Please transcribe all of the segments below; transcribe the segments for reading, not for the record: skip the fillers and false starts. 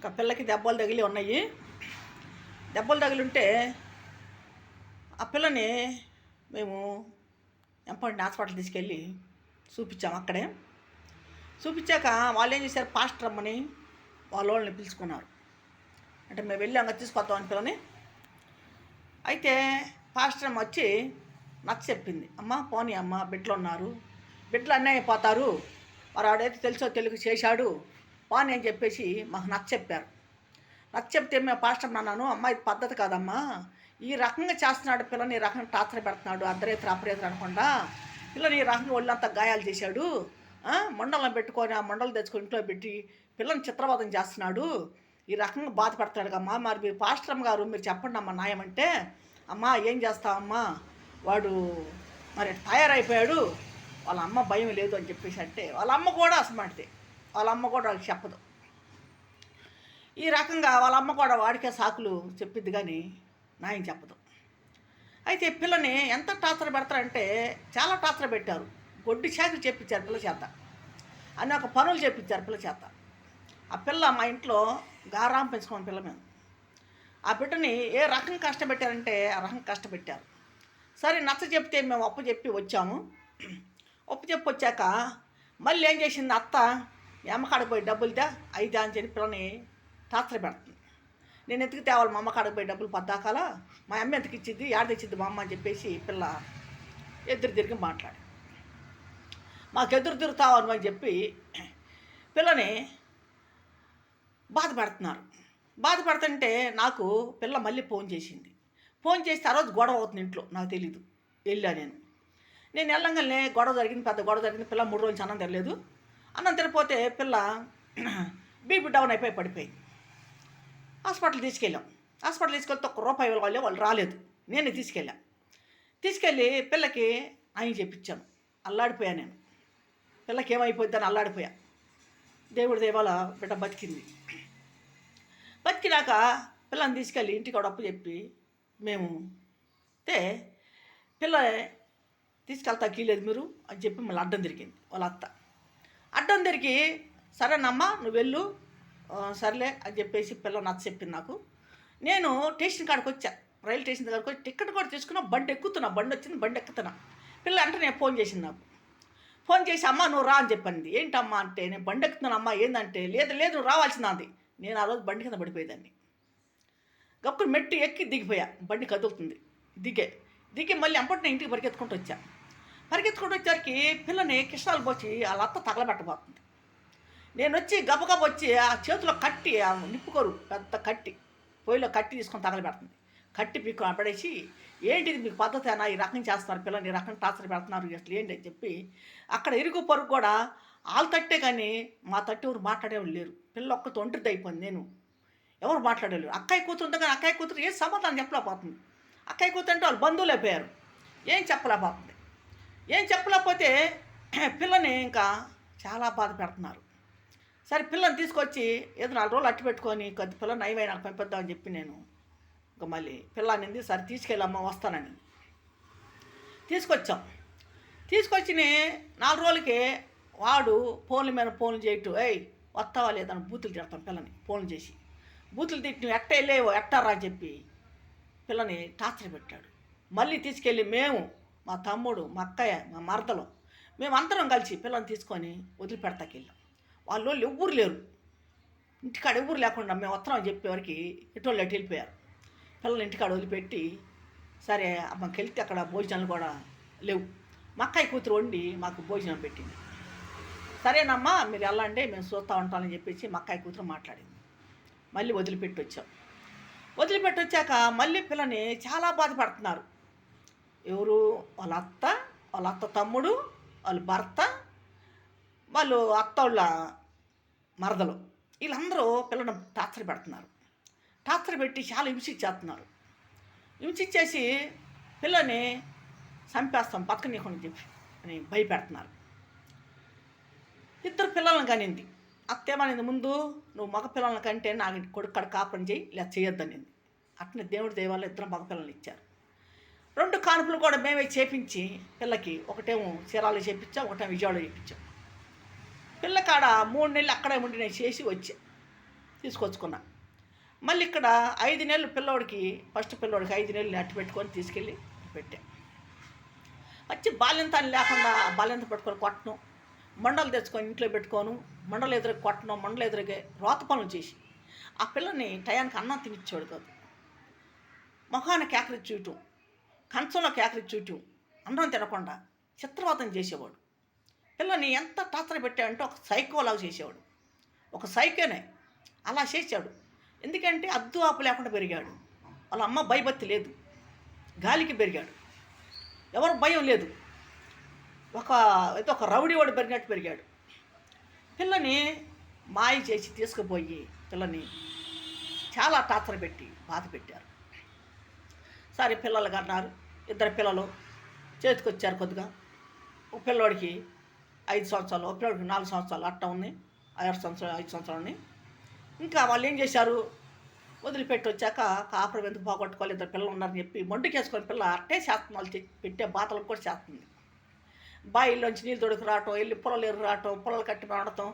ఒక పిల్లకి దెబ్బలు తగిలి ఉన్నాయి. దెబ్బలు తగిలింటే ఆ పిల్లని మేము ఎంపాయింట్ హాస్పిటల్ తీసుకెళ్ళి చూపించాము. అక్కడే చూపించాక వాళ్ళు ఏం చేశారు, పాస్టర్ అమ్మని వాళ్ళని పిలుచుకున్నారు. అంటే మేము వెళ్ళాక తీసుకొస్తామని పిల్లని. అయితే పాస్టర్ అమ్మ వచ్చి నచ్చ చెప్పింది, అమ్మ పోనీ అమ్మ, బిడ్డలు ఉన్నారు, బిడ్డలు అన్నీ అయిపోతారు, మరి ఆడైతే తెలుసో తెలుగు చేశాడు పోనీ అని చెప్పేసి మాకు నచ్చ చెప్పారు. నచ్చ చెప్తే మేము పాస్టర్ అన్నాను, అమ్మ ఇది పద్ధతి కాదమ్మా, ఈ రకంగా చేస్తున్నాడు పిల్లని, ఈ రకంగా టార్చర్ పెడుతున్నాడు, అర్ధరేత్రి అపరేత్రి అనకుండా పిల్లని ఈ రకంగా ఒళ్ళంతా గాయాలు చేశాడు, మండలం పెట్టుకొని ఆ మండలు తెచ్చుకొని ఇంట్లో పెట్టి పిల్లని చిత్రవదం చేస్తున్నాడు, ఈ రకంగా బాధపడతాడు అమ్మా, మరి మీరు పాస్టర్ అమ్మ గారు మీరు చెప్పండి అమ్మ న్యాయం అంటే, అమ్మ ఏం చేస్తావమ్మా, వాడు మరి తయారైపోయాడు, వాళ్ళ అమ్మ భయం లేదు అని చెప్పేసి అంటే వాళ్ళ అమ్మ కూడా అసమాడితే వాళ్ళ అమ్మ కూడా వాళ్ళకి చెప్పదు. ఈ రకంగా వాళ్ళ అమ్మ కూడా వాడికే సాకులు చెప్పిద్ది కానీ న్యాయం చెప్పదు. అయితే పిల్లని ఎంత టార్చర్ పెడతారంటే చాలా టార్చర్ పెట్టారు. గొడ్డి చాకులు చెప్పించారు పిల్ల చేత, అనేక పనులు చెప్పించారు పిల్ల చేత. ఆ పిల్ల మా ఇంట్లో గారాం పెంచుకోని పిల్ల మేము. ఆ బిడ్డని ఏ రకం కష్టపెట్టారంటే ఆ రకం కష్టపెట్టారు. సరే నచ్చ చెప్తే మేము అప్పు చెప్పి వచ్చాము. అప్పు చెప్పి వచ్చాక మళ్ళీ ఏం చేసింది అత్త, అమ్మకాడికి పోయి డబ్బులుదా అయితే అని చెప్పి పిల్లని టార్చర్ పెడుతుంది. నేను ఎందుకు తేవాలి మా అమ్మకాడికి పోయి డబ్బులు పద్దాకాల, మా అమ్మ ఎందుకు ఇచ్చింది, యాడ తెచ్చింది మా అమ్మ అని చెప్పేసి పిల్ల ఎదురు తిరిగి మాట్లాడి మాకు ఎదురు తిరుగుతావు అని చెప్పి పిల్లని బాధ పెడుతున్నారు. బాధ పెడుతుంటే నాకు పిల్ల మళ్ళీ ఫోన్ చేసింది. ఫోన్ చేస్తే ఆ రోజు గొడవ అవుతుంది ఇంట్లో, నాకు తెలీదు. వెళ్ళా నేను వెళ్ళంగానే గొడవ జరిగింది, పెద్ద గొడవ జరిగింది. పిల్ల 3 రోజులు అన్నం తినలేదు. అన్నం తినపోతే పిల్ల బీపీ డౌన్ అయిపోయి పడిపోయింది. హాస్పిటల్ తీసుకెళ్ళాం. హాస్పిటల్ తీసుకెళ్తే ₹1 వాళ్ళు రాలేదు. నేనే తీసుకెళ్ళి పిల్లకి ఆయన చెప్పించాను. అల్లాడిపోయా నేను. పిల్లకి ఏమైపోద్దని అల్లాడిపోయా. దేవుడి దేవాల బిడ్డ బతికింది. బతికినాక పిల్లని తీసుకెళ్ళి ఇంటికి ఒక అప్పు చెప్పి మేము పిల్ల తీసుకెళ్తా కీలేదు మీరు అని చెప్పి మళ్ళీ అడ్డం తిరిగింది వాళ్ళ అత్త. అడ్డం తిరిగి సరేనమ్మా నువ్వు వెళ్ళు, సర్లే అని చెప్పేసి పిల్ల నచ్చ చెప్పింది నాకు. నేను స్టేషన్ కాడికి వచ్చా, రైలు స్టేషన్ దగ్గరికి వచ్చి టికెట్ కూడా తీసుకున్నా, బండి ఎక్కుతున్నా, బండి వచ్చింది, బండి ఎక్కుతున్నా. పిల్ల అంటే నేను ఫోన్ చేసింది నాకు. ఫోన్ చేసి అమ్మ నువ్వు రా అని చెప్పింది. ఏంటమ్మా అంటే నేను బండి ఎక్కుతున్నాను అమ్మ, ఏంటంటే లేదు నువ్వు రావాల్సింది. నేను ఆ రోజు బండి కింద పడిపోయేదాన్ని. గప్పుడు మెట్టు ఎక్కి దిగిపోయా, బండి కదులుతుంది, దిగి మళ్ళీ అప్పటి ఇంటికి పరిగెత్తుకుంటూ వచ్చేసరికి పిల్లని కిష్టాలు పోసి వాళ్ళ అత్త తగలబెట్టబోతుంది. నేను వచ్చి గబగబ వచ్చి ఆ చేతిలో కట్టి, ఆ నిప్పుకోరు పెద్ద కట్టి, పొయ్యిలో కట్టి తీసుకొని తగలబెడుతుంది. కట్టి పీక్కు పడేసి ఏంటిది మీకు పద్ధతి అయినా, ఈ రకం చేస్తున్నారు పిల్లని, ఈ రకం టార్చర్ పెడుతున్నారు, అసలు ఏంటి అని చెప్పి అక్కడ ఇరుగు పొరుగు కూడా వాళ్ళ తట్టే కానీ మా తట్టు ఎవరు మాట్లాడేవాళ్ళు లేరు. పిల్ల ఒక్కతో ఒంటరిది అయిపోయింది. నేను ఎవరు మాట్లాడలేరు. అక్కయ్య కూతురు ఉంది కానీ అక్కయ్య కూతురు ఏం సమాధానం చెప్పలేకపోతుంది. అక్కయ్య కూతురు అంటే వాళ్ళు బంధువులు అయిపోయారు, ఏం చెప్పలేకపోతే పిల్లని ఇంకా చాలా బాధ పెడుతున్నారు. సరే పిల్లని తీసుకొచ్చి ఏదో 4 రోజులు అట్టి పెట్టుకొని కొద్ది పిల్లని నయమై నాకు పంపిద్దామని చెప్పి నేను ఇంకా మళ్ళీ పిల్లనింది సరే తీసుకెళ్ళమ్మా వస్తానని తీసుకొచ్చి 4 రోజులకి వాడు ఫోన్ల మీద ఫోన్లు చేయటం, వస్తావా లేదని బూతులు తిడతాను పిల్లని. ఫోన్లు చేసి బూతులు తిట్టి నువ్వు ఎట్ట వెళ్ళేవో ఎట్టారా అని చెప్పి పిల్లని టార్చర్ పెట్టాడు. మళ్ళీ తీసుకెళ్ళి మేము, మా తమ్ముడు, మా అక్కయ్య, మా మరదలు, మేమందరం కలిసి పిల్లని తీసుకొని వదిలిపెడతాకి వెళ్ళాం. వాళ్ళు ఎవ్వరు లేరు, ఇంటికాడ ఎవ్వరు లేకుండా మేము వస్తున్నాం అని చెప్పేవారికి ఎటోళ్ళు ఎటు వెళ్ళిపోయారు. పిల్లలు ఇంటికాడ వదిలిపెట్టి సరే మాకు వెళ్తే అక్కడ భోజనాలు కూడా లేవు. మా అక్కయ్య కూతురు వండి మాకు భోజనం పెట్టింది. సరేనమ్మా మీరు వెళ్ళండి మేము చూస్తూ ఉంటామని చెప్పేసి మా అక్కయ్య కూతురు మాట్లాడింది. మళ్ళీ వదిలిపెట్టి వచ్చాక మళ్ళీ పిల్లని చాలా బాధపడుతున్నారు. ఎవరు, వాళ్ళ అత్త తమ్ముడు, వాళ్ళ భర్త, వాళ్ళు అత్తోళ్ళ మరదలు, వీళ్ళందరూ పిల్లని టార్చర్ పెడుతున్నారు. టార్చర్ పెట్టి చాలా హింసించేస్తున్నారు. హింసించేసి పిల్లని చంపేస్తాం బతకనీయకుండా చెప్పి అని భయపెడుతున్నారు. 2 పిల్లలను కనింది. అత్తేమనింది, ముందు నువ్వు మగ పిల్లల కంటే నాకు కొడుకు కాడ కాపురం చేయి, లేదా చేయొద్దనింది. అట్నే దేవుడి దేవాళ్ళు 2 మగ పిల్లలు ఇచ్చారు. 2 కానుపులు కూడా మేమే చేపించి పిల్లకి, ఒకటేమో చీరాలు చేపించాం, ఒకటేమో విజయవాడలో చేపించాం. పిల్లకాడ 3 నెలలు అక్కడే ఉండి నేను చేసి వచ్చా. తీసుకొచ్చుకున్నా. మళ్ళీ ఇక్కడ 5 నెలలు పిల్లోడికి, ఫస్ట్ పిల్లోడికి 5 నెలలు అట్టు పెట్టుకొని తీసుకెళ్ళి పెట్టా. వచ్చి బాల్యంతాన్ని లేకుండా బాల్యంత పెట్టుకొని కొట్టను, మండలు తెచ్చుకొని ఇంట్లో పెట్టుకోను, మండలు ఎదురుగా కొట్టను, మండలు ఎదురుగా రోత పనులు చేసి ఆ పిల్లని టయానికి అన్నం తినిచ్చేవాడు కాదు. మొఖాన కేకరించి చూయటం, కంచంలో కేకరించి చూయటం, అన్నం తినకుండా చిత్రవాతం చేసేవాడు. పిల్లని ఎంత టార్చర్ పెట్టాడంటే ఒక సైకోలాగా చేసేవాడు. ఒక సైకోనే అలా చేశాడు. ఎందుకంటే అద్దు ఆపు లేకుండా పెరిగాడు. వాళ్ళ అమ్మ భయభక్తి లేదు, గాలికి పెరిగాడు, ఎవరు భయం లేదు. ఒక రౌడీ వాడు పెరిగినట్టు పెరిగాడు. పిల్లని మాయ చేసి తీసుకుపోయి పిల్లని చాలా టార్చర్ పెట్టి బాధ పెట్టారు. సరే పిల్లలు కన్నారు, 2 పిల్లలు చేతికి వచ్చారు. కొద్దిగా ఒక పిల్లోడికి 5 సంవత్సరాలు, ఒక పిల్లోడికి 4 సంవత్సరాలు అట్ట ఉంది, 6 సంవత్సరాలు 5 సంవత్సరాలు ఉన్నాయి. ఇంకా వాళ్ళు ఏం చేశారు, వదిలిపెట్టి వచ్చాక కాపురం ఎందుకు పోగొట్టుకోవాలి, 2 పిల్లలు ఉన్నారని చెప్పి మొండికేసుకొని పిల్ల అట్టే చేస్తుంది. వాళ్ళు పెట్టే బాతలకు కూడా చేస్తుంది. బాయిల్లోంచి నీళ్ళు తొడుకు రావటం, వెళ్ళి పొలాలు ఎర్రు రావటం, పొలాలు కట్టి పడటం,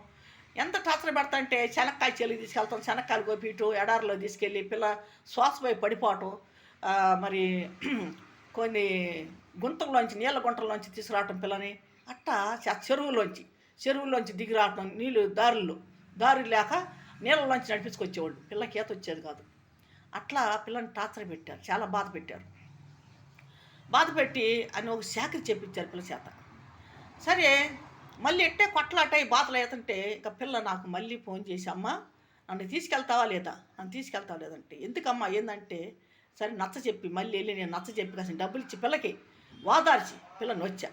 ఎంత టార్చర్ పెడతా అంటే శనక్కాయ చెల్లికి తీసుకెళ్తాం, శనక్కాయలు గోపిటూ ఎడారిలో తీసుకెళ్ళి పిల్ల శ్వాసపై పడిపోవటం, మరి కొన్ని గుంతల్లోంచి నీళ్ళ గుంటల్లోంచి తీసుకురావటం పిల్లని అట్టా చెరువుల్లోంచి దిగి రావటం, నీళ్ళు దారి లేక నీళ్ళలోంచి నడిపించుకొచ్చేవాళ్ళు. పిల్లకి ఈత వచ్చేది కాదు. అట్లా పిల్లని టార్చర్ పెట్టారు, చాలా బాధ పెట్టారు. బాధ పెట్టి అని ఒక శాఖరి చెప్పించారు పిల్ల చేత. సరే మళ్ళీ ఎట్టే కొట్లాటాయి బాధలు అవుతుంటే ఇంకా పిల్ల నాకు మళ్ళీ ఫోన్ చేసి, అమ్మ నన్ను తీసుకెళ్తావా లేదా, లేదంటే ఎందుకమ్మా ఏందంటే, సరే నచ్చ చెప్పి మళ్ళీ వెళ్ళి నేను నచ్చ చెప్పి కాసిన డబ్బులు ఇచ్చి పిల్లకి వాదార్చి పిల్లని వచ్చా.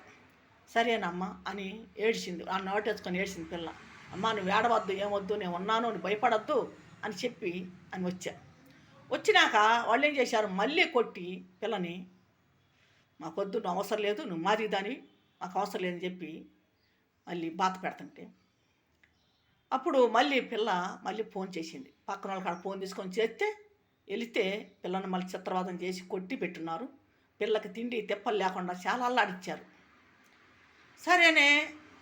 సరేనమ్మా అని ఏడ్చింది, ఆ నోటేసుకొని ఏడ్చింది పిల్ల. అమ్మ నువ్వు ఏడవద్దు, ఏమొద్దు, నేను ఉన్నాను, నువ్వు భయపడద్దు అని చెప్పి అని వచ్చా. వచ్చినాక వాళ్ళు ఏం చేశారు, మళ్ళీ కొట్టి పిల్లని మాకొద్దు, నువ్వు అవసరం లేదు, నువ్వు మాది దాని మాకు అవసరం లేదని చెప్పి మళ్ళీ బాధ పెడుతుంటే అప్పుడు మళ్ళీ పిల్ల మళ్ళీ ఫోన్ చేసింది. పక్కన వాళ్ళ కాడ ఫోన్ తీసుకొని చేస్తే వెళితే పిల్లని మళ్ళీ చిత్రవాదం చేసి కొట్టి పెట్టున్నారు. పిల్లకి తిండి తెప్పలు లేకుండా చాలా అల్లాడిచ్చారు. సరేనే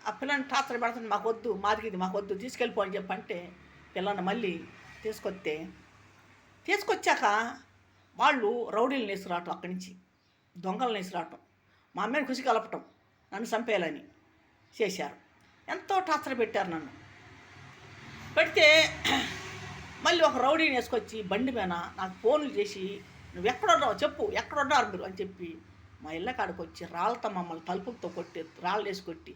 ఆ పిల్లని టార్చర్ పెడుతుంది, మాకొద్దు, మాదిగిది మాకొద్దు, తీసుకెళ్ళిపో అని చెప్పంటే పిల్లని మళ్ళీ తీసుకొచ్చాక వాళ్ళు రౌడీలు నేసుకురావటం, అక్కడి నుంచి దొంగలు నేసుకురావటం, మా అమ్మని ఖుషి కలపటం, నన్ను చంపేయాలని చేశారు. ఎంతో టార్చర్ పెట్టారు నన్ను. పెడితే మళ్ళీ ఒక రౌడీని వేసుకొచ్చి బండి మీద నాకు ఫోన్లు చేసి, నువ్వు ఎక్కడున్నావు చెప్పు, ఎక్కడున్నారు మీరు అని చెప్పి మా ఇళ్ళ కాడికి వచ్చి రాళ్ళతో మమ్మల్ని తలుపులతో కొట్టి, రాళ్ళు వేసి కొట్టి,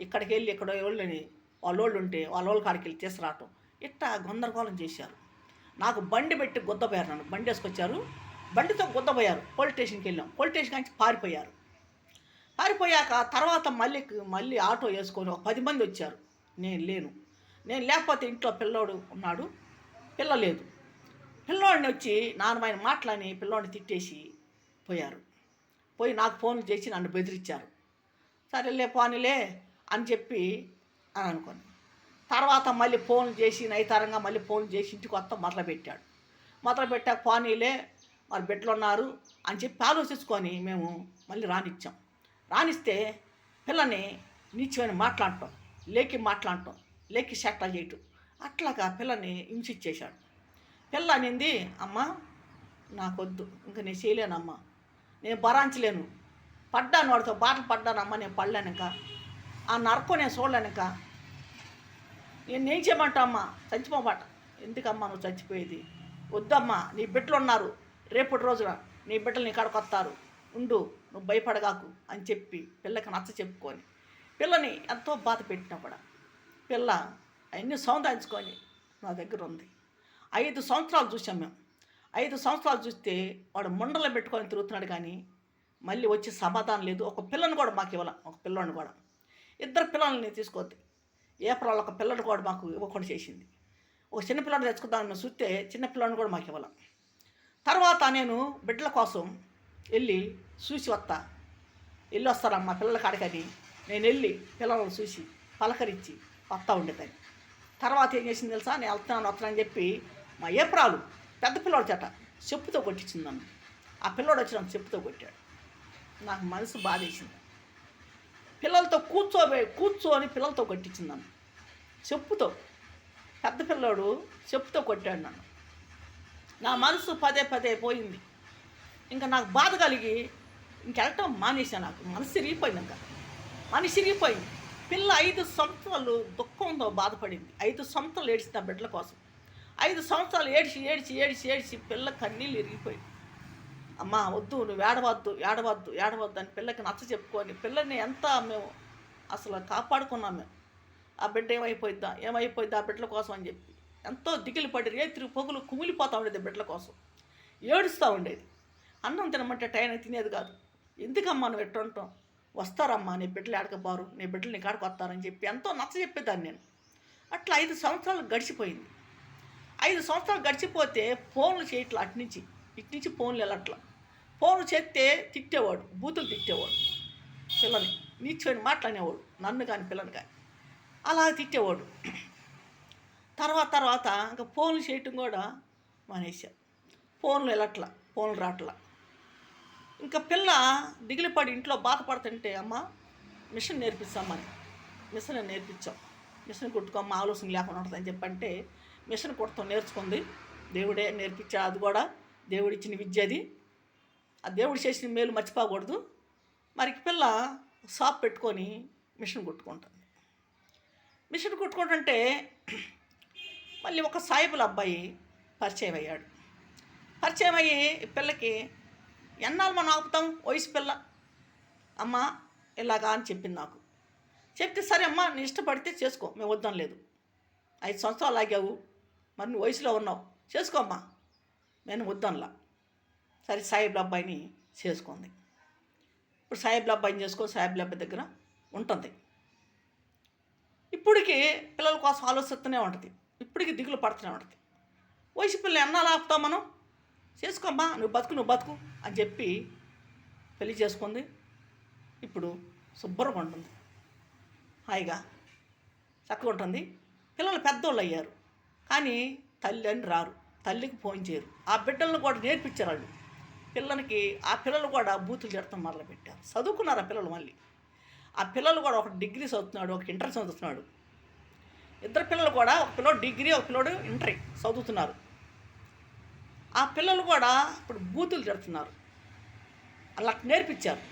ఇక్కడికి వెళ్ళి ఎక్కడో వాళ్ళని వాళ్ళోళ్ళు ఉంటే వాళ్ళ కాడికి వెళ్ళి తీసుకురావటం, ఇట్టా గందరగోళం చేశారు. నాకు బండి పెట్టి గుద్దపోయారు, నన్ను బండి వేసుకొచ్చారు, బండితో గుద్దపోయారు. పోలీస్ స్టేషన్కి వెళ్ళాం, పోలీస్ స్టేషన్ నుంచి పారిపోయాక తర్వాత మళ్ళీ ఆటో వేసుకొని ఒక 10 మంది వచ్చారు. నేను లేకపోతే ఇంట్లో పిల్లోడు ఉన్నాడు, పిల్ల లేదు. పిల్లోడిని వచ్చి నాన్నమైన మాటలని పిల్లోడిని తిట్టేసి పోయి నాకు ఫోన్లు చేసి నన్ను బెదిరించారు. సరేలే పోనీలే అని చెప్పి అని అనుకోని తర్వాత మళ్ళీ ఫోన్లు చేసి నైతారంగా మళ్ళీ ఫోన్లు చేసి ఇంటికి వస్తాం మొదలుపెట్టాక పోనీలే మరి బిడ్డలు ఉన్నారు అని చెప్పి ఆలోచించుకొని మేము మళ్ళీ రానిస్తే పిల్లని నీచమైన మాట్లాడటం, లేకి సెట్టా చేయటం, అట్లాగా పిల్లని హింసించేశాడు. పిల్ల అనింది, అమ్మ నాకొద్దు, ఇంకా నేను చేయలేనమ్మా, నేను భరాంచలేను, పడ్డాను వాడితో బాటలు పడ్డానమ్మా, నేను పడలేనుక, ఆ నరకం నేను చూడలేనుక, నేను ఏం చేయమంటావమ్మా, చచ్చిపోమాట. ఎందుకమ్మా నువ్వు చచ్చిపోయేది, వద్దమ్మా, నీ బిడ్డలు ఉన్నారు, రేపటి రోజున నీ బిడ్డలు నీ కాడకు వస్తారు, ఉండు, నువ్వు భయపడగాకు అని చెప్పి పిల్లకి నచ్చ చెప్పుకొని పిల్లని ఎంతో బాధ పెట్టినా కూడా పిల్ల అవన్నీ సౌందాయించుకొని నా దగ్గర ఉంది. 5 సంవత్సరాలు చూసాం మేము. 5 సంవత్సరాలు చూస్తే వాడు ముండలు పెట్టుకొని తిరుగుతున్నాడు, కానీ మళ్ళీ వచ్చి సమాధానం లేదు. ఒక పిల్లని కూడా మాకు ఇవ్వాల, ఒక పిల్లని కూడా, 2 పిల్లల్ని తీసుకోవద్దు. ఏప్రిల్ ఒక పిల్లని కూడా మాకు ఇవ్వకుండా చేసింది. ఒక చిన్న పిల్లని తెచ్చుకుందామని చూస్తే చిన్న పిల్లని కూడా మాకు ఇవ్వాల. తర్వాత నేను బిడ్డల కోసం వెళ్ళి చూసి వస్తారమ్మా పిల్లల కాడికని నేను వెళ్ళి పిల్లలను చూసి పలకరించి వస్తూ ఉండేదాన్ని. తర్వాత ఏం చేసింది తెలుసా, నేను వస్తానని చెప్పి మా ఏప్రాలు పెద్ద పిల్లోడు చేట చెప్పుతో కొట్టించింది నన్ను. ఆ పిల్లోడు వచ్చి నన్ను చెప్పుతో కొట్టాడు. నాకు మనసు బాధేసింది. పిల్లలతో కూర్చొని పిల్లలతో కొట్టించింది నన్ను చెప్పుతో. పెద్ద పిల్లోడు చెప్పుతో కొట్టాడు నన్ను. నా మనసు పదే పదే పోయింది. ఇంకా నాకు బాధ కలిగి ఇంకెళ్ళటం మానేసా. నాకు మనసు సిరిగిపోయింది. ఇంకా మనసు సిరిగిపోయింది. పిల్ల 5 సంవత్సరాలు దుఃఖంతో బాధపడింది. 5 సంవత్సరాలు ఏడ్చింది ఆ బిడ్డల కోసం. 5 సంవత్సరాలు ఏడ్చి ఏడ్చి ఏడ్చి ఏడ్చి పిల్ల కన్నీళ్ళు ఇరిగిపోయింది. అమ్మ వద్దు, నువ్వు ఏడవద్దు ఏడవద్దు ఏడవద్దు అని పిల్లకి నచ్చ చెప్పుకొని పిల్లని ఎంత మేము అసలు కాపాడుకున్నాం. మేము ఆ బిడ్డ ఏమైపోయిద్దా ఆ బిడ్డల కోసం అని చెప్పి ఎంతో దిగులు పడి రేత్రి పొగులు కుమిలిపోతూ ఉండేది బిడ్డల కోసం. ఏడుస్తూ ఉండేది. అన్నం తినమంటే టైం తినేది కాదు. ఎందుకమ్మా నువ్వు ఎట్టుంటాం, వస్తారమ్మా నీ బిడ్డలు ఏడకపోరు, నీ బిడ్డలు నీ కాడికి వస్తారని చెప్పి ఎంతో నచ్చ చెప్పేదాన్ని నేను. అట్లా 5 సంవత్సరాలు గడిచిపోయింది. 5 సంవత్సరాలు గడిచిపోతే ఫోన్లు చేయట్లా. ఇటు నుంచి ఫోన్లు వెళ్ళట్లా. ఫోన్లు చేస్తే తిట్టేవాడు, బూతులు తిట్టేవాడు, పిల్లని నీచోని మాట్లాడేవాడు, నన్ను కానీ పిల్లని కానీ అలా తిట్టేవాడు. తర్వాత ఇంకా ఫోన్లు చేయటం కూడా మానేశారు. ఫోన్లు వెళ్ళట్లా, ఫోన్లు రావట్లా. ఇంకా పిల్ల దిగులుపడి ఇంట్లో బాధపడుతుంటే అమ్మ మిషన్ నేర్పిస్తామని మిషన్ నేర్పించాం. మిషన్ కుట్టుకోమ్మ ఆలోచన లేకుండా ఉంటుందని చెప్పంటే మిషన్ కుట్టడం నేర్చుకుంది. దేవుడే నేర్పించాడు. అది కూడా దేవుడిచ్చిన విద్య. అది ఆ దేవుడు చేసిన మేలు మర్చిపోకూడదు. మరి పిల్ల షాప్ పెట్టుకొని మిషన్ కుట్టుకుంటుంది. మిషన్ కుట్టుకుంటుంటే మళ్ళీ ఒక సాయిబుల అబ్బాయి పరిచయం అయ్యాడు. పరిచయం అయ్యి పిల్లకి ఎన్నాళ్ళు మనం ఆపుతాం, వయసు పిల్ల అమ్మ ఇలాగా అని చెప్పింది నాకు. చెప్తే సరే అమ్మ నీ ఇష్టపడితే చేసుకో, మేము వద్దాం లేదు. 5 సంవత్సరాలు ఆగావు, మరి నువ్వు వయసులో ఉన్నావు, చేసుకోమ్మా, నేను వద్దాంలా. సరే సాయిబుల అబ్బాయిని చేసుకుంది. ఇప్పుడు సాయిబుల అబ్బాయిని చేసుకొని సాయిబుల అబ్బాయి దగ్గర ఉంటుంది. ఇప్పటికీ పిల్లల కోసం ఆలోచిస్తూనే ఉంటుంది. ఇప్పటికీ దిగులు పడుతూనే ఉంటుంది. వయసు పిల్లలు ఎన్నాళ్ళు ఆపుతాం మనం, చేసుకోమ్మా, నువ్వు బతుకు అని చెప్పి పెళ్లి చేసుకుంది. ఇప్పుడు శుభ్రంగా ఉంటుంది, హాయిగా చక్కగా ఉంటుంది. పిల్లలు పెద్దోళ్ళు అయ్యారు, కానీ తల్లి అని రారు, తల్లికి ఫోన్ చేయరు. ఆ బిడ్డలను కూడా నేర్పించారు వాళ్ళు. ఆ పిల్లలు కూడా బూతులు తిడతాం మొదలుపెట్టారు. చదువుకున్నారు ఆ పిల్లలు. మళ్ళీ ఆ పిల్లలు కూడా ఒక డిగ్రీ చదువుతున్నాడు, ఒక ఇంటర్ చదువుతున్నాడు. 2 పిల్లలు కూడా, ఒక పిల్లోడు డిగ్రీ, ఒక పిల్లోడు ఇంటర్ చదువుతున్నారు. ఆ పిల్లలు కూడా ఇప్పుడు బూతులు తిడుతున్నారు. అలా నేర్పించారు.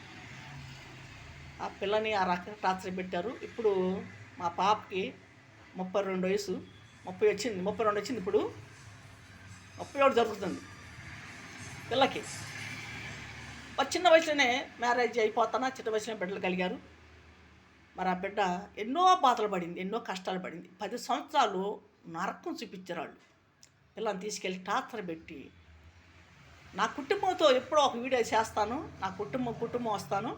ఆ పిల్లని ఆ రకంగా టార్చర్ పెట్టారు. ఇప్పుడు మా పాపకి 32 వయసు, 32 వచ్చింది. ఇప్పుడు 31 జరుగుతుంది పిల్లకి. చిన్న వయసులోనే మ్యారేజ్ అయిపోతానా, చిన్న వయసులోనే బిడ్డలు కలిగారు. మరి ఆ బిడ్డ ఎన్నో బాధలు పడింది, ఎన్నో కష్టాలు పడింది. 10 సంవత్సరాలు నరకం చూపించారు వాళ్ళు. పిల్లని తీసుకెళ్ళి టార్చర్ పెట్టి, నా కుటుంబంతో ఎప్పుడో ఒక వీడియో చేస్తాను, నా కుటుంబం వస్తాను,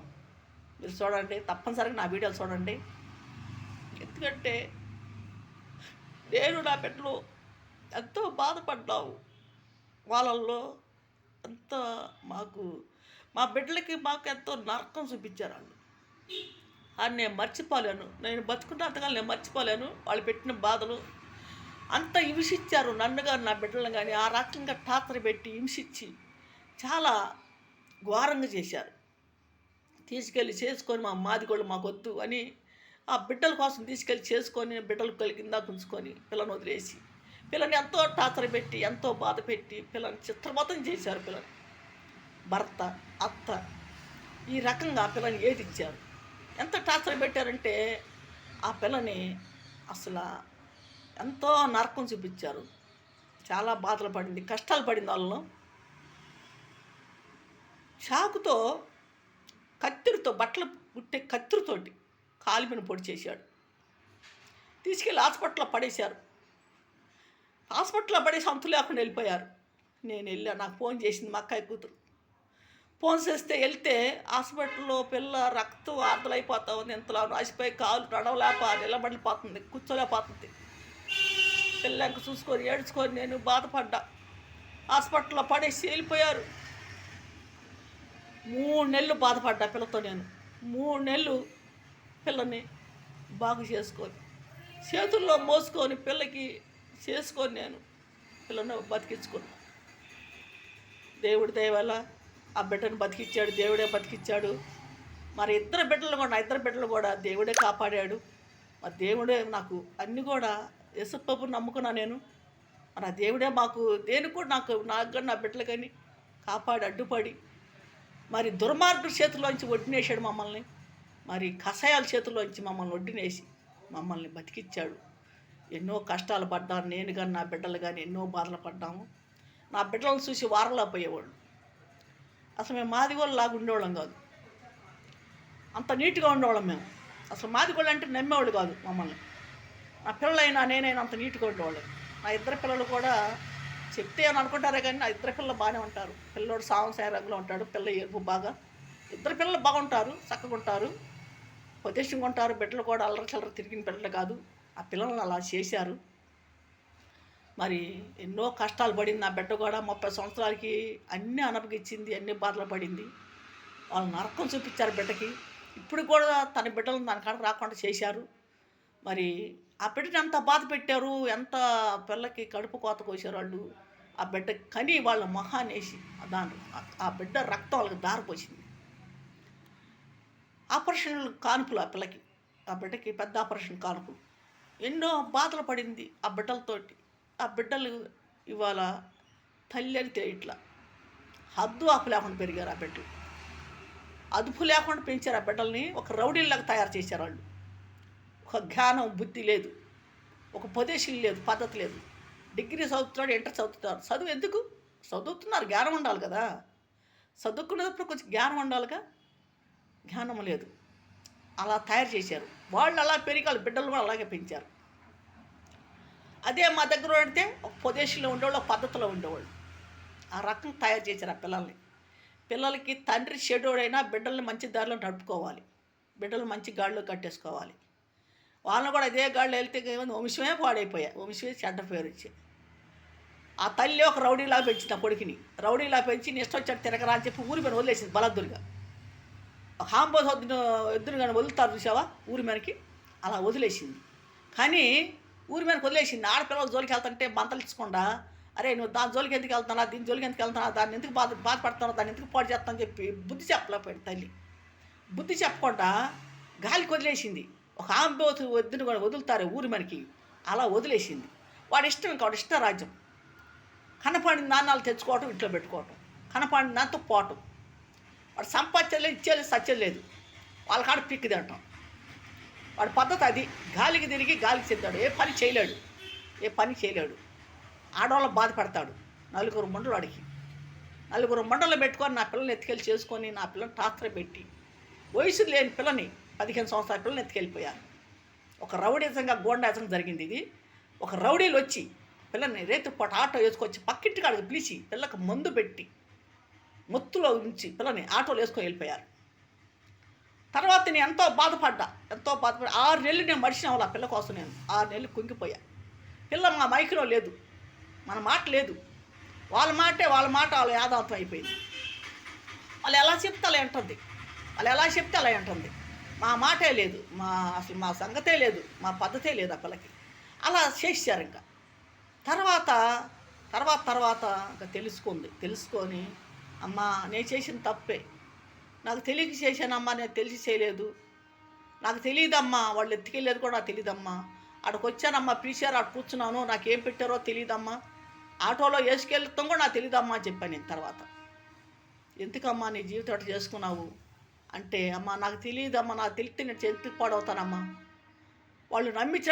మీరు చూడండి, తప్పనిసరిగా నా వీడియోలు చూడండి. ఎందుకంటే నేను నా బిడ్డలు ఎంతో బాధపడ్డావు. వాళ్ళల్లో ఎంతో మా బిడ్డలకి మాకు ఎంతో నరకం చూపించారు వాళ్ళు. అది నేను మర్చిపోలేను. నేను బతుకున్నంతగా నేను మర్చిపోలేను. వాళ్ళు పెట్టిన బాధలు అంత హింసించారు నన్ను కానీ నా బిడ్డలను కానీ. ఆ రకంగా టార్చర్ పెట్టి హింసించి చాలా ఘోరంగా చేశారు. తీసుకెళ్ళి చేసుకొని మాది కూడా మాకొద్దు అని ఆ బిడ్డల కోసం తీసుకెళ్ళి చేసుకొని బిడ్డలు కలిగిందా ఉంచుకొని పిల్లని వదిలేసి పిల్లని ఎంతో టార్చర్ పెట్టి, ఎంతో బాధ పెట్టి పిల్లని చిత్రమతం చేశారు. పిల్లని భర్త, అత్త ఈ రకంగా పిల్లని ఏదిచ్చారు. ఎంత టార్చర్ పెట్టారంటే ఆ పిల్లని అసలు ఎంతో నరకం చూపించారు. చాలా బాధలు పడింది, కష్టాలు పడింది వాళ్ళను. చాకుతో, కత్తిరితో, బట్టలు కుట్టే కత్తిరితోటి కాలిమిని పొడి చేశాడు. తీసుకెళ్ళి హాస్పిటల్లో పడేశారు. హాస్పిటల్లో పడేసి అంతు లేకుండా వెళ్ళిపోయారు. నేను వెళ్ళా, నాకు ఫోన్ చేసింది మా అక్కయ్య కూతురు. ఫోన్ చేస్తే వెళ్తే హాస్పిటల్లో పిల్ల రక్తం ఆర్దలైపోతా ఉంది. ఎంతలా రాసిపోయి కాలు నిలబడిపోతుంది, కూర్చోలేకపోతుంది. పిల్లకి చూసుకొని ఏడ్చుకొని నేను బాధపడ్డా. హాస్పిటల్లో పడేసి వెళ్ళిపోయారు. 3 నెలలు బాధపడ్డా పిల్లతో నేను. 3 నెలలు పిల్లని బాగు చేసుకొని చేతుల్లో మోసుకొని పిల్లకి చేసుకొని నేను పిల్లను బతికించుకున్నాను. దేవుడి దయ వల్ల ఆ బిడ్డను బతికిచ్చాడు, దేవుడే బతికిచ్చాడు. మరి 2 బిడ్డలు కూడా దేవుడే కాపాడాడు. మరి దేవుడే నాకు అన్నీ కూడా యేసుప్రభుని నమ్ముకున్నా నేను. మరి ఆ దేవుడే మాకు దేనికి కూడా నాకు కానీ నా బిడ్డలు కానీ కాపాడి అడ్డుపడి మరి దుర్మార్గుల చేతిలోంచి ఒడ్డినేసాడు మమ్మల్ని. మరి కషాయాల చేతిలోంచి మమ్మల్ని ఒడ్డినేసి మమ్మల్ని బతికిచ్చాడు. ఎన్నో కష్టాలు పడ్డాను నేను కానీ నా బిడ్డలు కానీ ఎన్నో బాధలు పడ్డాము. నా బిడ్డలను చూసి వారలా పోయేవాళ్ళు. అసలు మేము మాదిగోళ్ళు లాగా ఉండేవాళ్ళం కాదు, అంత నీట్గా ఉండేవాళ్ళం మేము. అసలు మాదిగోళ్ళు అంటే నమ్మేవాళ్ళు కాదు మమ్మల్ని. నా పిల్లలైనా నేనైనా అంత నీట్గా ఉండేవాళ్ళు. నా ఇద్దరు పిల్లలు కూడా చెప్తే అని అనుకుంటారే కానీ నా ఇద్దరు పిల్లలు బాగానే ఉంటారు. పిల్లోడు సాంసాయ రంగులో ఉంటాడు, పిల్ల ఎరుపు బాగా. ఇద్దరు పిల్లలు బాగుంటారు, చక్కగా ఉంటారు, పొజిషన్గా ఉంటారు. బిడ్డలు కూడా అల్లరి చల్లర తిరిగిన బిడ్డలు కాదు. ఆ పిల్లల్ని అలా చేశారు. మరి ఎన్నో కష్టాలు పడింది నా బిడ్డ కూడా. 30 సంవత్సరాలకి అన్నీ అనపగిచ్చింది, అన్ని బాధలు పడింది. వాళ్ళు నరకం చూపించారు బిడ్డకి. ఇప్పుడు కూడా తన బిడ్డలను దాని కాడ రాకుండా చేశారు. మరి ఆ బిడ్డని ఎంత బాధ పెట్టారు, ఎంత పిల్లకి కడుపు కోత కోసారు వాళ్ళు. ఆ బిడ్డ కని వాళ్ళ మొహాన్ని వేసి ఆ బిడ్డ రక్తం వాళ్ళకి దారిపోసింది. ఆపరేషన్ కానుపులు ఆ పిల్లకి, ఆ బిడ్డకి పెద్ద ఆపరేషన్ కానుపులు. ఎన్నో బాధలు పడింది ఆ బిడ్డలతోటి. ఆ బిడ్డలు ఇవాళ తల్లి అని తెలియట్లా. హద్దు ఆపు లేకుండా పెరిగారు ఆ బిడ్డలు. అదుపు లేకుండా పెంచారు ఆ బిడ్డల్ని. ఒక రౌడీల్లాగా తయారు చేశారు వాళ్ళు. ఒక జ్ఞానం బుద్ధి లేదు, ఒక పొజిషన్ లేదు, పద్ధతి లేదు. డిగ్రీ చదువుతున్నాడు, ఇంటర్ చదువుతున్నారు. చదువు ఎందుకు చదువుతున్నారు? జ్ఞానం ఉండాలి కదా. చదువుకునేటప్పుడు కొంచెం జ్ఞానం ఉండాలిగా, జ్ఞానం లేదు. అలా తయారు చేశారు వాళ్ళు. అలా పెరిగి వాళ్ళ బిడ్డలు కూడా అలాగే పెంచారు. అదే మా దగ్గర పడితే ఒక పొజిషన్లో ఉండేవాళ్ళు, ఒక పద్ధతిలో ఉండేవాళ్ళు. ఆ రకం తయారు చేశారు ఆ పిల్లల్ని. పిల్లలకి తండ్రి చెడోడైనా బిడ్డల్ని మంచి దారిలో నడుపుకోవాలి, బిడ్డలు మంచి గాడిలో కట్టేసుకోవాలి. వాళ్ళని కూడా అదే గాడిలో వెళ్తే వంశమే పాడైపోయాయి, వంశమే చెడ్డ పేరు వచ్చి. ఆ తల్లి ఒక రౌడీలా పెంచింది ఆ కొడుకుని. రౌడీలా పెంచి నీ ఇష్టం వచ్చాడు తిరగరా అని చెప్పి ఊరి మీద వదిలేసింది బలద్దురుగా. హాంబోస్ ఎద్దును కానీ వదులుతారు చూసావా ఊరి మీదకి, అలా వదిలేసింది. కానీ ఊరి మీదకి వదిలేసింది. ఆడపిల్లలు జోలికి వెళ్తుంటే మంతలించకుండా, అరే నువ్వు దాని జోలికి ఎందుకు వెళ్తున్నా, దీని జోలికి ఎందుకు వెళ్తున్నా, దాన్ని ఎందుకు బాధపడుతున్నావు, దాన్ని ఎందుకు పాడు చేస్తానని చెప్పి బుద్ధి చెప్పలేకపోయింది తల్లి. బుద్ధి చెప్పకుండా గాలికి వదిలేసింది. ఒక హాంబోస్ ఎద్దును కూడా వదులుతారు ఊరి మనకి, అలా వదిలేసింది. వాడి ఇష్టం, ఇంకా వాడి ఇష్ట రాజ్యం. కనపడిన నాణాలు తెచ్చుకోవటం, ఇంట్లో పెట్టుకోవటం, కనపడిన దాంతో పోవటం. వాడు సంపాదించలేదు, ఇచ్చేది సత్యం లేదు, వాళ్ళ కాడ పిక్కి తింటాం. వాడి పద్ధతి అది. గాలికి తిరిగి గాలికి చెందాడు. ఏ పని చేయలేడు. ఆడవాళ్ళ బాధ పెడతాడు. నలుగురు మండలు వాడికి. నలుగురు మండలు పెట్టుకొని నా పిల్లల్ని ఎత్తుకెళ్ళి చేసుకొని నా పిల్లని టార్చర్ పెట్టి వయసు లేని పిల్లని 15 సంవత్సరాల పిల్లని ఎత్తుకెళ్ళిపోయారు. ఒక రౌడీజంగా గోండాజంగా జరిగింది ఇది. ఒక రౌడీలు వచ్చి పిల్లని రేతుపాటు ఆటో వేసుకొచ్చి పక్కింటి కాడికి పిలిచి పిల్లకు మందు పెట్టి మొత్తులో ఉంచి పిల్లని ఆటోలు వేసుకొని వెళ్ళిపోయారు. తర్వాత నేను ఎంతో బాధపడ్డా. 6 నెలలు నేను మడిచిన వాళ్ళ పిల్ల కోసం. నేను 6 నెలలు కుంగిపోయా. పిల్ల మా మైకులో లేదు, మన మాట లేదు. వాళ్ళ మాట వాళ్ళ యాదాంతం అయిపోయింది. వాళ్ళు ఎలా చెప్తే అలా ఉంటుంది. మా మాటే లేదు, అసలు మా సంగతే లేదు, మా పద్ధతే లేదు ఆ పిల్లకి. అలా చేశారు. ఇంకా తర్వాత ఇంకా తెలుసుకొని అమ్మా నేను చేసిన తప్పే, నాకు తెలియక చేశానమ్మా, నేను తెలిసి చేయలేదు, నాకు తెలియదమ్మా, వాళ్ళు ఎత్తుకెళ్ళేది కూడా నాకు తెలియదమ్మా, అక్కడికి వచ్చానమ్మా, పిలిచారు, అక్కడ కూర్చున్నాను, నాకేం పెట్టారో తెలియదమ్మా, ఆటోలో వేసుకెళ్తాం కూడా నాకు తెలియదమ్మా అని చెప్పాను నేను. తర్వాత ఎందుకమ్మా నీ జీవితం అట్లా చేసుకున్నావు అంటే, అమ్మా నాకు తెలియదమ్మా, నాకు తెలిస్తే నేను ఎందుకు పాడవుతానమ్మా, వాళ్ళు నమ్మించడం